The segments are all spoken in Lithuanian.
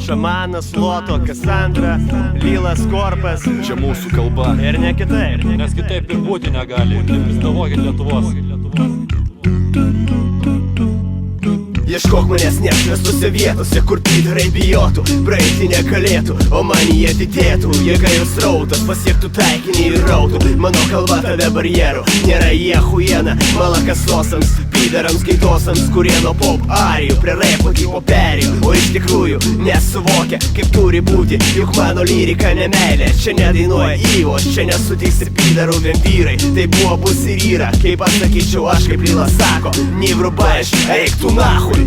Šamanas, Loto, Kassandra, Lilas, Korpas. Čia mūsų kalba. Ir ne kitaip. Nes kitaip ir būti negali. Neprizdavokit Lietuvos. Ieškok manęs neapšviestose vietose, kur pidarai bijotų, praeiti negalėtų, o man jie didėtų. Jėga jau srautas pasiektų taikinį ir rautų. Mano kalba tave barjerų, nėra jie huiena. Malakasosams, pidarams, gaitosams, kurie nuo pop arijų prie repo tipo perėjų. O iš tikrųjų nesuvokia, kaip turi būti, juk mano lyrika ne meilė. Čia nedainuoja Ivos, čia nesutiksi pidarų vien vyrai. Tai buvo bus ir yra, kaip pasakyčiau aš, kaip Lilas sako, nevrubaš, eik tu nahui.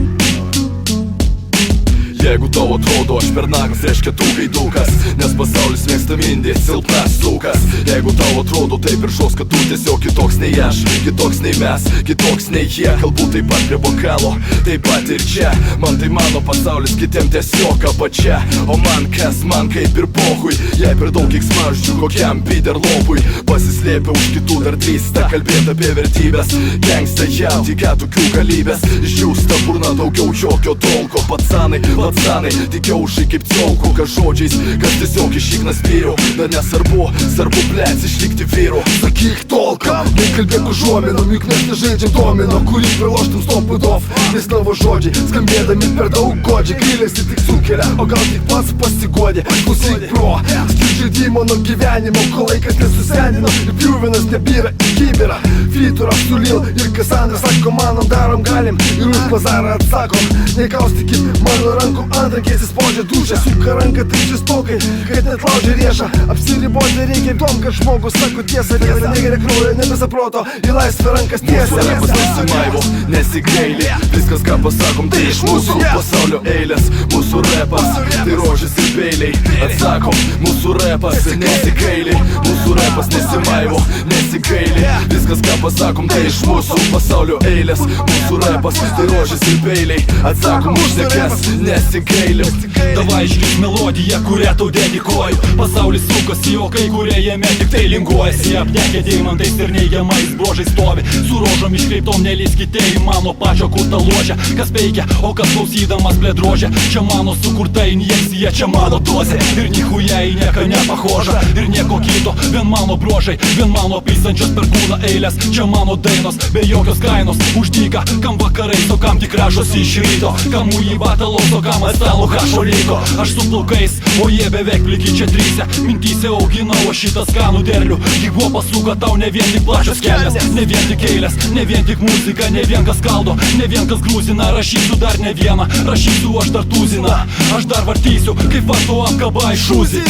Jeigu tau atrodo aš per nagas, reiškia tu gaidukas, nes pasaulis mėgsta mindį, silpnas sukas. Jeigu tau atrodo taip ir šos, kad tu tiesiog kitoks nei aš, kitoks nei mes, kitoks nei jie. Kalbu taip pat prie bokalo, taip pat ir čia. Man tai mano pasaulis, kitiem tiesiog apačia. O man kas, man kaip ir pohui. Jei per daug keiksmažodžių kokiam pider lopui, pasislėpia už kitų dar drįsta kalbėt apie vertybės. Gangsta jaut, įkia tokių galybės. Išdžiūsta burna, daugiau jokio tolko. Patsanai, tikiaušai kaip ciolku, kad žodžiais, kad tiesiog išiknas vyriau. Bet nesvarbu, svarbu plėts išlikti vyru. Sakyk tolkam, nekalbėk užuominom, juk mes nežaidžiam domino, kurį priloštum stopudov. Nes tavo žodžiai, skambėdami per daug godžiai, gailėsi tik sukelia, o gal tik pats pasigodė. Klausyk pro, skir žaidimo nuo gyvenimo, kol laikas nesusenino ir pjuvenas nebyra į kibirą. Fiturą su Lil ir Kassandra sako, manom darom galim ir už bazarą atsakom. Nekaustykit mano rankų antrankiais įspaudžia dušę, suka ranką taip žistokai, kad net laužia riešą. Apsiriboti reikia tom, kad žmogus sako tiesą, tiesą negeria kraujo, nebesaproto, į laisvę rankas tiesą. Mūsų repas nesimaivo, nesigaili, viskas ką pasakom, tai iš mūsų pasaulio eilės. Mūsų repas, tai rožės ir peiliai, atsakom, mūsų repas nesigaili. Mūsų repas nesimaivo, nesigaili, viskas ką pasakom, tai iš mūsų pasaulio eilės. Mūsų repas, tai rožės ir peiliai, atsakom, užnekės nesigailim. Davai išlik melodiją, kurią tau dedikuoju. Pasaulis sukasi, o kai kurie jame tik tai linguojasi. Aptekę deimantais ir neigiamais brožais stovi, su rožom iškreiptom nelyskite į mano pačio kurtą ložę. Kas veikia, o kas klausydamas plėdrožė. Čia mano sukurta injekcija, čia mano dozė. Ir nichuja į nieką nepahoža, ir nieko kito, vien mano brožai, vien mano pisančios per kūną eilės. Čia mano dainos, be jokios kainos, už dyką, kam vakarais, o kam tik rašosi iš ryto. Kam į batalos, o kam ant stalo hašo liko. Aš su plaukais, o jie beveik pliki čia tryse. Mintyse auginau aš šitą skanų derlių. Jį buvo pasuka tau ne vien tik plačios kelias, ne vien tik eilės, ne vien tik muzika, ne vien kas kaldo, ne vien kas grūzina. Rašysiu dar ne vieną, rašysiu aš dar tuziną. Aš dar vartysiu, kaip varto apkaba iš šūzį.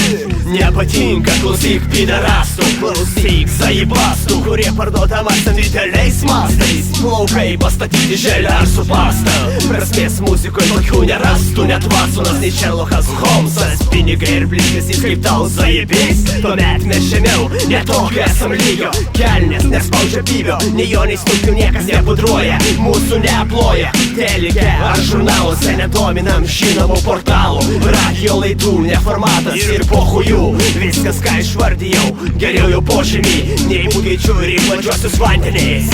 Nepatinka, klausyk pidarastų, klausyk zaibastų, kurie parduodamas ant dideliais mastais. Plaukai pastatyti želę ar su pasta. Prasmės muzikoje tokių nerastų, net Watsonas, nei Sherlockas Holmsas. Pinigai ir blizgesys kaip tau zaibys. Tuomet mes žemiau, netokio esam lygio. Kelnės nespaudžia pybio, nei jo nei snukių niekas nepudruoja. Mūsų neaploja, telike ar žurnaluose nedominam žinomų portalų. Radio laidų neformatas ir pohujų. Viskas ką išvardijau, geriau jau požemį, nei būgaičių ir į plačiosius vandenys.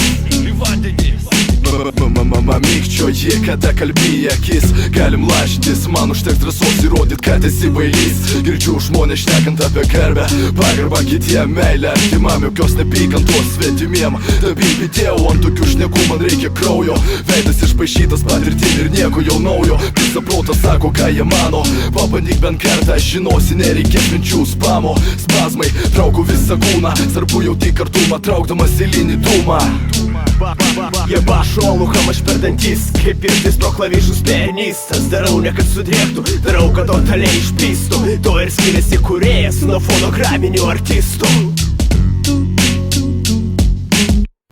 Mama mykčioji, kada kalbi akis. Galim lažintis, man užteks drąsos įrodyt, kad esi bailys. Girdžiu žmonės šnekant apie garbę, pagarbą kitiem, meilę artimam, jokios nepykantos svetimiem. Tabi video, ant tokių šnekų man reikia kraujo. Veidas išpaišytas patirtim ir nieko jau naujo. Visa protas sako, ką jie mano. Pabandyk bent kartą, žinosi, nereikės minčių spamo. Spazmai, trauku visą kūną, svarbu jauti kartumą, traukdamas eilinį dūmą. Jie bašo olukam aš per dantis, kaip pirtis pro klavišus pianistas. Darau ne kad sudrėktų, darau kad totaliai išpystų. To ir skiriasi kūrėjas nuo fonograminių artistų.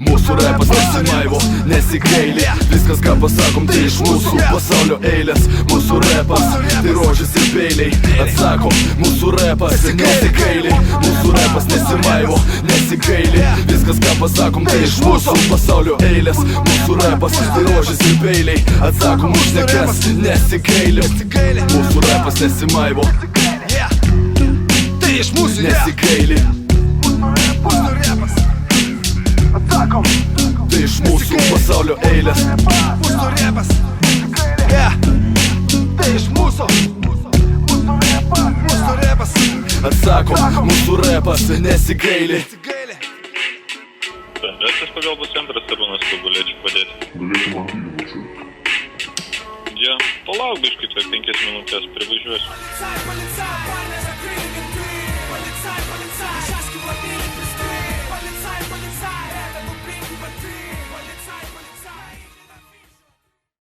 Mūsų repas nesimaivo, nesigaili, viskas ką pasakom, tai iš mūsų pasaulio eilės. Mūsų repas, tai rožės ir peiliai, atsakom, mūsų repas nesigaili. Mūsų repas nesimaivo, nesigaili, viskas ką pasakom, tai iš mūsų pasaulio eilės. Mūsų repas, tai rožės ir peiliai, atsakom, už nekas nesigaili. Mūsų repas nesimaivo, tai iš mūsų nesigaili. Mūsų repas nesigailės. Mūsų repas, yeah, tai iš mūsų repas. Atsakom, mūsų repas nesigaili. Bendrasis pagalbos centras Arūnas, kur galėčiau padėti? Galėčiau man įvačiu. Ja, palauk biškai, 5 minutės privažiuosiu.